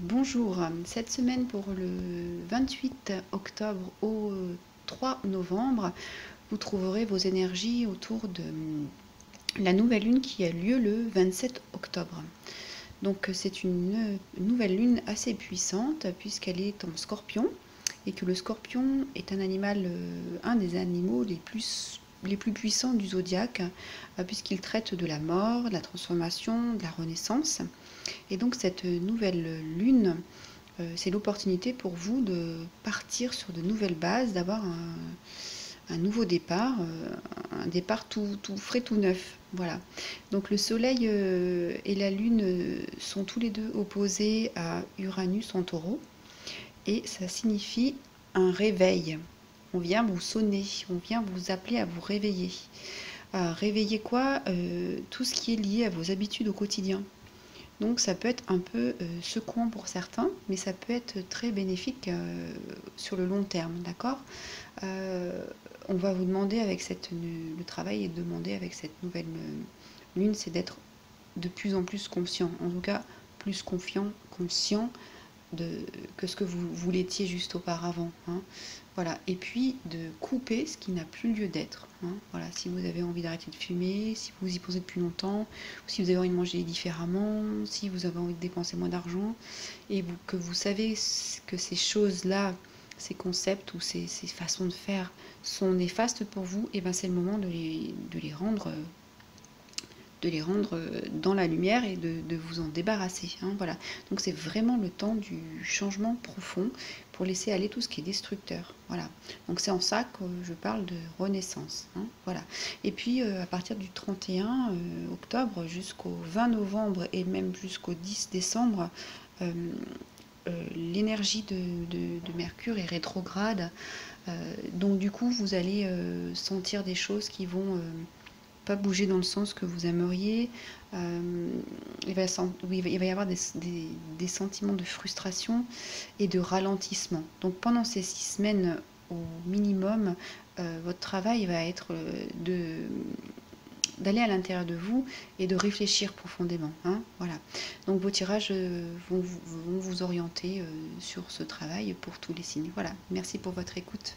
Bonjour, cette semaine pour le 28 octobre au 3 novembre, vous trouverez vos énergies autour de la nouvelle lune qui a lieu le 27 octobre. Donc c'est une nouvelle lune assez puissante puisqu'elle est en scorpion et que le scorpion est un animal, un des animaux les plus puissants du zodiaque puisqu'il traite de la mort, de la transformation, de la renaissance. Et donc cette nouvelle lune, c'est l'opportunité pour vous de partir sur de nouvelles bases, d'avoir un nouveau départ, un départ tout frais, tout neuf. Voilà. Donc le Soleil et la Lune sont tous les deux opposés à Uranus en Taureau, et ça signifie un réveil. On vient vous sonner, on vient vous appeler à vous réveiller. À réveiller quoi? Tout ce qui est lié à vos habitudes au quotidien. Donc ça peut être un peu secouant pour certains, mais ça peut être très bénéfique sur le long terme, d'accord? On va vous demander avec le travail est demandé avec cette nouvelle lune, c'est d'être de plus en plus conscient, en tout cas plus confiant, conscient que ce que vous l'étiez juste auparavant. Hein. Voilà. Et puis de couper ce qui n'a plus lieu d'être. Hein. Voilà. Si vous avez envie d'arrêter de fumer, si vous y pensez depuis longtemps, si vous avez envie de manger différemment, si vous avez envie de dépenser moins d'argent, et que vous savez que ces choses-là, ces concepts ou ces façons de faire sont néfastes pour vous, et ben c'est le moment de les rendre dans la lumière et de vous en débarrasser. Hein, voilà. Donc c'est vraiment le temps du changement profond pour laisser aller tout ce qui est destructeur. Voilà. Donc c'est en ça que je parle de renaissance. Hein, voilà. Et puis à partir du 31 octobre jusqu'au 20 novembre et même jusqu'au 10 décembre, l'énergie de Mercure est rétrograde. Donc du coup vous allez sentir des choses qui vont pas bouger dans le sens que vous aimeriez. Il va y avoir des sentiments de frustration et de ralentissement. Donc pendant ces 6 semaines au minimum, votre travail va être d'aller à l'intérieur de vous et de réfléchir profondément. Hein, voilà. Donc vos tirages vont vous orienter sur ce travail pour tous les signes. Voilà. Merci pour votre écoute.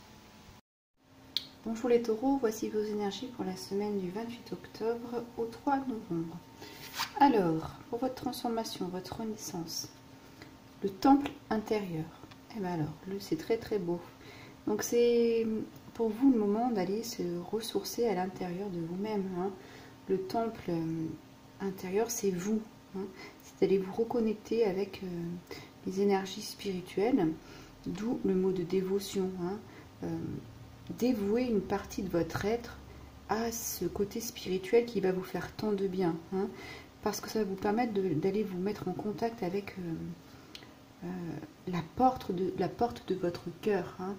Bonjour les taureaux, voici vos énergies pour la semaine du 28 octobre au 3 novembre. Alors, pour votre transformation, votre renaissance, le temple intérieur. Eh bien alors, c'est très très beau. Donc c'est pour vous le moment d'aller se ressourcer à l'intérieur de vous-même. Hein. Le temple intérieur, c'est vous. Hein. C'est d'aller vous reconnecter avec les énergies spirituelles, d'où le mot de dévotion. Hein. Dévouer une partie de votre être à ce côté spirituel qui va vous faire tant de bien, hein, parce que ça va vous permettre d'aller vous mettre en contact avec la porte de votre cœur. Hein.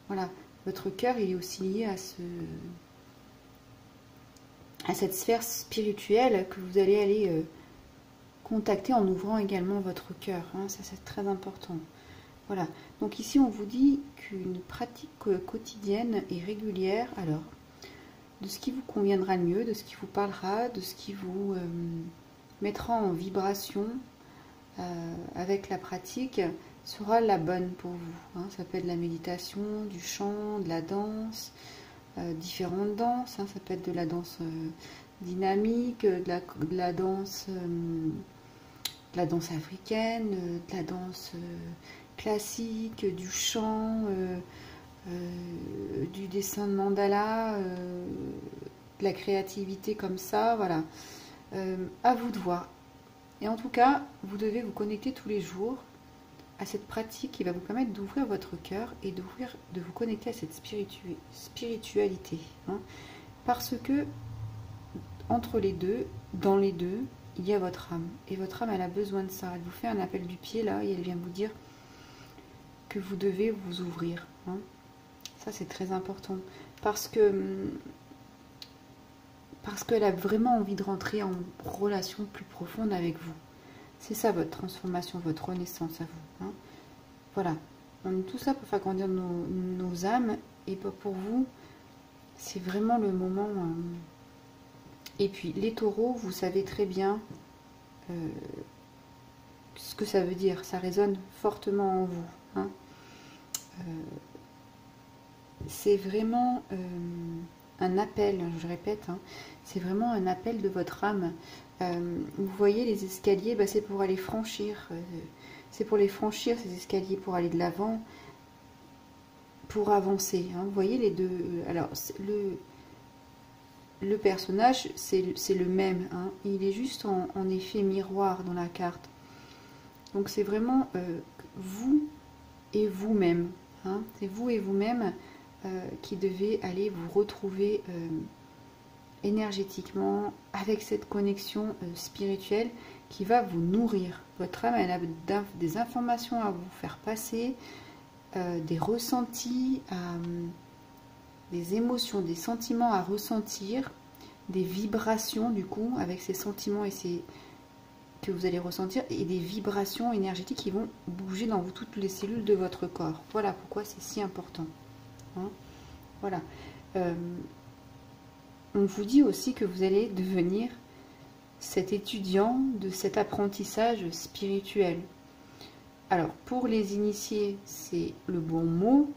Voilà, votre cœur il est aussi lié à cette sphère spirituelle que vous allez aller contacter en ouvrant également votre cœur. Hein. Ça c'est très important. Voilà, donc ici on vous dit qu'une pratique quotidienne et régulière, alors, de ce qui vous conviendra le mieux, de ce qui vous parlera, de ce qui vous mettra en vibration avec la pratique, sera la bonne pour vous. Hein. Ça peut être de la méditation, du chant, de la danse, différentes danses, hein. Ça peut être de la danse dynamique, de la danse africaine, de la danse classique, du chant, du dessin de mandala, de la créativité comme ça, voilà. À vous de voir. Et en tout cas, vous devez vous connecter tous les jours à cette pratique qui va vous permettre d'ouvrir votre cœur et de vous connecter à cette spiritualité. Hein, parce que entre les deux, dans les deux, il y a votre âme. Et votre âme, elle a besoin de ça. Elle vous fait un appel du pied là et elle vient vous dire que vous devez vous ouvrir. Hein. Ça, c'est très important. Parce qu'elle a vraiment envie de rentrer en relation plus profonde avec vous. C'est ça votre transformation, votre renaissance à vous. Hein. Voilà. On est tout ça pour faire grandir nos âmes. Et pour vous, c'est vraiment le moment. Et puis, les taureaux, vous savez très bien ce ce que ça veut dire. Ça résonne fortement en vous. Hein. C'est vraiment un appel, je répète, hein, c'est vraiment un appel de votre âme. Vous voyez les escaliers, bah, c'est pour aller franchir. C'est pour les franchir, ces escaliers, pour aller de l'avant, pour avancer. Hein. Vous voyez les deux. Alors, le personnage, c'est le même. Hein. Il est juste en effet miroir dans la carte. Donc, c'est vraiment vous et vous-même. Hein. C'est vous et vous-même qui devez aller vous retrouver énergétiquement avec cette connexion spirituelle qui va vous nourrir. Votre âme, elle a des informations à vous faire passer, des ressentis, des émotions, des sentiments à ressentir, des vibrations du coup avec ces sentiments et que vous allez ressentir, et des vibrations énergétiques qui vont bouger dans toutes les cellules de votre corps. Voilà pourquoi c'est si important. Hein, voilà. On vous dit aussi que vous allez devenir cet étudiant de cet apprentissage spirituel. Alors, pour les initiés, c'est le bon mot.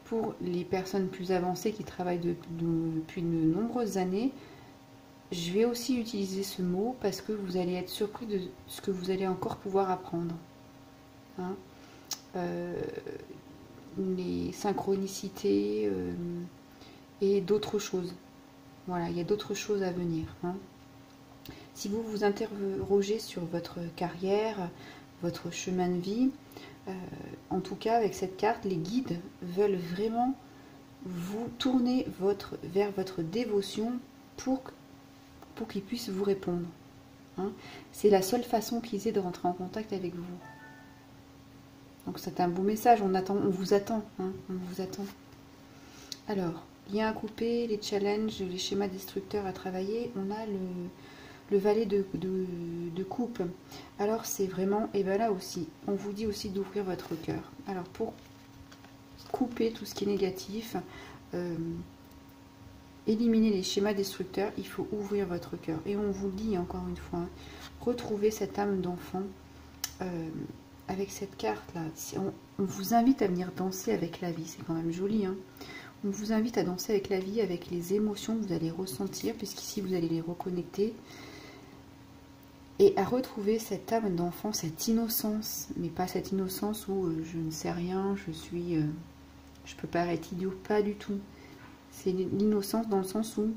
Pour les personnes plus avancées qui travaillent depuis de nombreuses années, je vais aussi utiliser ce mot parce que vous allez être surpris de ce que vous allez encore pouvoir apprendre. Hein, les synchronicités et d'autres choses. Voilà, il y a d'autres choses à venir. Hein. Si vous vous interrogez sur votre carrière, votre chemin de vie, en tout cas avec cette carte, les guides veulent vraiment vous tourner vers votre dévotion pour qu'ils puissent vous répondre. Hein. C'est la seule façon qu'ils aient de rentrer en contact avec vous. Donc c'est un beau message, on vous attend. Hein, on vous attend. Alors, lien à couper, les challenges, les schémas destructeurs à travailler, on a le valet de coupe. Alors c'est vraiment, et bien là aussi, on vous dit aussi d'ouvrir votre cœur. Alors pour couper tout ce qui est négatif, éliminer les schémas destructeurs, il faut ouvrir votre cœur. Et on vous le dit encore une fois, hein, retrouvez cette âme d'enfant avec cette carte là. On vous invite à venir danser avec la vie, c'est quand même joli. Hein. On vous invite à danser avec la vie, avec les émotions que vous allez ressentir, puisqu'ici vous allez les reconnecter. Et à retrouver cette âme d'enfant, cette innocence, mais pas cette innocence où je ne sais rien, je peux paraître idiot, pas du tout. C'est l'innocence dans le sens où,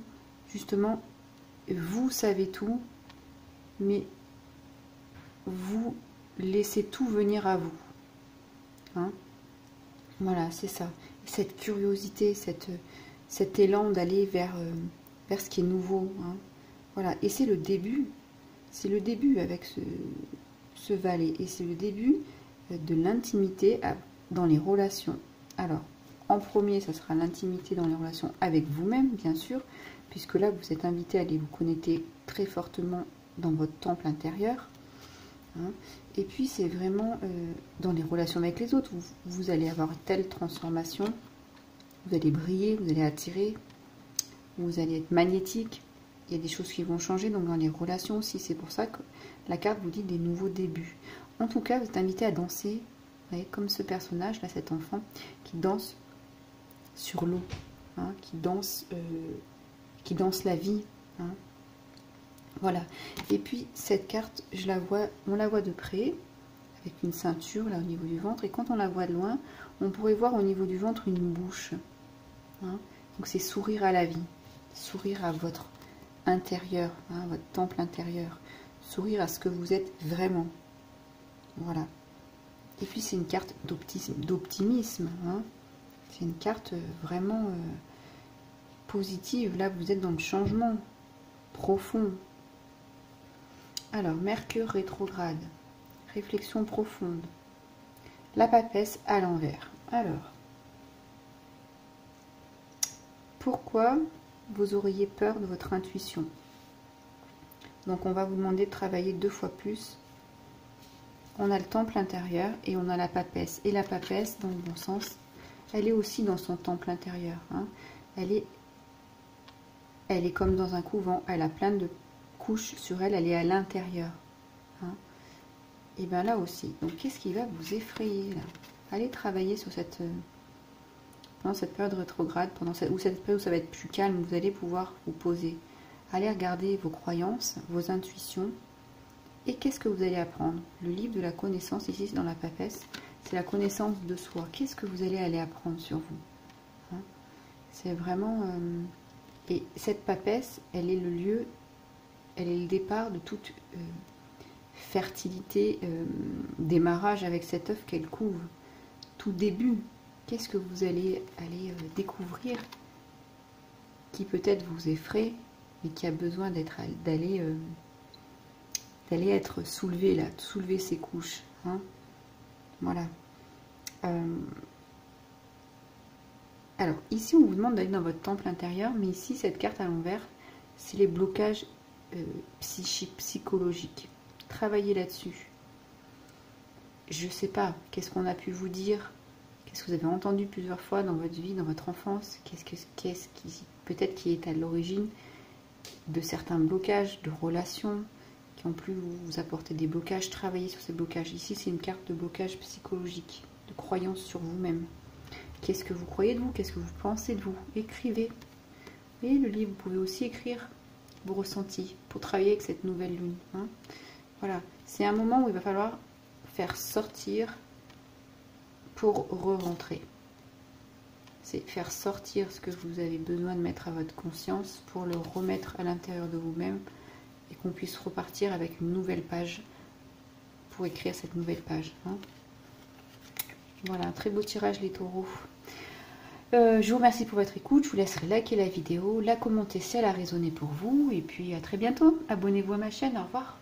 justement, vous savez tout, mais vous laissez tout venir à vous. Hein, voilà, c'est ça. Cette curiosité, cet élan d'aller vers ce qui est nouveau. Hein. Voilà, et c'est le début. C'est le début avec ce valet. Et c'est le début de l'intimité dans les relations. Alors, en premier, ça sera l'intimité dans les relations avec vous-même, bien sûr, puisque là, vous êtes invité à aller vous connecter très fortement dans votre temple intérieur. Hein. Et puis, c'est vraiment dans les relations avec les autres. Vous allez avoir telle transformation. Vous allez briller, vous allez attirer. Vous allez être magnétique. Il y a des choses qui vont changer, donc dans les relations aussi. C'est pour ça que la carte vous dit des nouveaux débuts. En tout cas, vous êtes invité à danser, vous voyez, comme ce personnage, là, cet enfant, qui danse sur l'eau, hein, qui danse la vie. Hein. Voilà. Et puis, cette carte, on la voit de près, avec une ceinture, là, au niveau du ventre. Et quand on la voit de loin, on pourrait voir au niveau du ventre une bouche. Hein. Donc, c'est sourire à la vie, sourire à votre intérieur, hein, votre temple intérieur, sourire à ce que vous êtes vraiment. Voilà. Et puis c'est une carte d'optimisme. Hein. C'est une carte vraiment positive. Là, vous êtes dans le changement profond. Alors, Mercure rétrograde. Réflexion profonde. La papesse à l'envers. Alors, pourquoi vous auriez peur de votre intuition? Donc on va vous demander de travailler 2 fois plus. On a le temple intérieur et on a la papesse. Et la papesse, dans le bon sens, elle est aussi dans son temple intérieur. Hein. Elle est comme dans un couvent. Elle a plein de couches sur elle. Elle est à l'intérieur. Hein. Et bien là aussi. Donc qu'est-ce qui va vous effrayer là? Allez travailler sur pendant cette période rétrograde, ou cette période où ça va être plus calme, vous allez pouvoir vous poser. Allez regarder vos croyances, vos intuitions. Et qu'est-ce que vous allez apprendre? Le livre de la connaissance, ici c'est dans la papesse, c'est la connaissance de soi. Qu'est-ce que vous allez aller apprendre sur vous, hein? C'est vraiment... Et cette papesse, elle est le lieu, elle est le départ de toute fertilité, démarrage avec cet œuf qu'elle couvre. Tout début, qu'est-ce que vous allez découvrir qui peut-être vous effraie, mais qui a besoin d'aller être soulevé là, soulever ses couches, hein. Voilà. Alors ici on vous demande d'aller dans votre temple intérieur, mais ici cette carte à l'envers, c'est les blocages psychiques, psychologiques. Travaillez là-dessus. Je sais pas, qu'est-ce qu'on a pu vous dire, qu'est-ce que vous avez entendu plusieurs fois dans votre vie, dans votre enfance, qu'est-ce qui peut-être qui est à l'origine de certains blocages, de relations qui ont pu vous apporter des blocages. Travaillez sur ces blocages. Ici c'est une carte de blocage psychologique, de croyance sur vous-même. Qu'est-ce que vous croyez de vous? Qu'est-ce que vous pensez de vous? Écrivez. Vous voyez, le livre, vous pouvez aussi écrire vos ressentis pour travailler avec cette nouvelle lune, hein. Voilà, c'est un moment où il va falloir faire sortir pour re-rentrer. C'est faire sortir ce que vous avez besoin de mettre à votre conscience pour le remettre à l'intérieur de vous-même et qu'on puisse repartir avec une nouvelle page pour écrire cette nouvelle page, hein. Voilà, un très beau tirage les taureaux. Je vous remercie pour votre écoute. Je vous laisserai liker la vidéo, la commenter si elle a résonné pour vous. Et puis à très bientôt. Abonnez-vous à ma chaîne. Au revoir.